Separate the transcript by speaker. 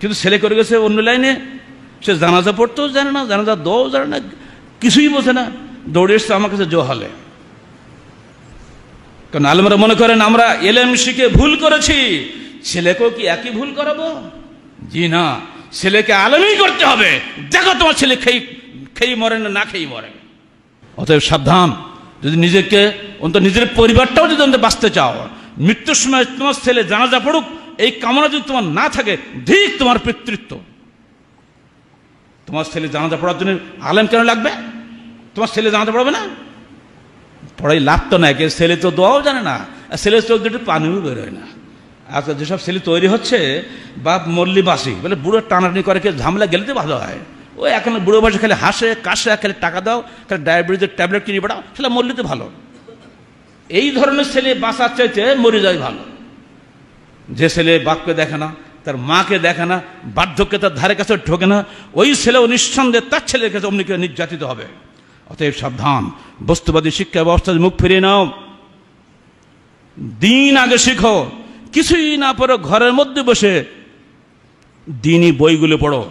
Speaker 1: কিন্তু ছেলে করে গেছে অন্য লাইনে, সে জানাজা পড়তেও জানে না, জানাজা দোয়াও জানে না, কিছুই বোঝে না, দৌড়ে এসছে আমার কাছে জোহালে। কারণ আলেমরা মনে করেন আমরা এলেম শিখে ভুল করেছি, ছেলেকেও কি একই ভুল করাবো? জি না, ছেলেকে আলেমই করতে হবে। দেখো তোমার ছেলে খেয়ে মরে না খেয়ে মরে। অতএব সাবধান, যদি নিজেকে অন্তত নিজের পরিবারটাও যদি অন্তত বাঁচতে চাও, মৃত্যুর সময় তোমার ছেলে জানাজা পড়ুক এই কামনা যদি তোমার না থাকে, ঠিক তোমার পিতৃত্ব। তোমার ছেলে জানাজা পড়ার জন্য আলেম কেন লাগবে? তোমার ছেলে জানাজা পড়াবে না? পড়াই লাভ তো নাই, ছেলে তো দোয়াও জানে না, আর ছেলের চোখ দুটো পানিও বেরোয় না। আজকাল যেসব ছেলে তৈরি হচ্ছে, বাপ মল্লি বাসি বলে বুড়ো টানাটানি করে, ঝামেলা গেলে তো ভালো হয়। ওই এখন বুড়ো বয়সে খালি হাসে কাশে, খালি টাকা দাও, খালি ডায়াবেটিসের ট্যাবলেট কিনে পাঠাও, সেটা মরলে তো ভালো। এই ধরনের ছেলে বাঁচার চাইতে মরে যায় ভালো। যে ছেলে বাপকে দেখে না, তার মাকে দেখে না, বার্ধক্যে তার ধারে কাছে ঢোকে না, ওই ছেলেও নিঃসন্দেহে তার ছেলের কাছে অমনিকে নির্যাতিত হবে। অতএব সাবধান, বস্তুবাদী শিক্ষা ব্যবস্থা মুখ ফিরিয়ে নাও, দিন আগে শিখো। কিছুই না পড়ো, ঘরের মধ্যে বসে দিনই বইগুলো পড়ো।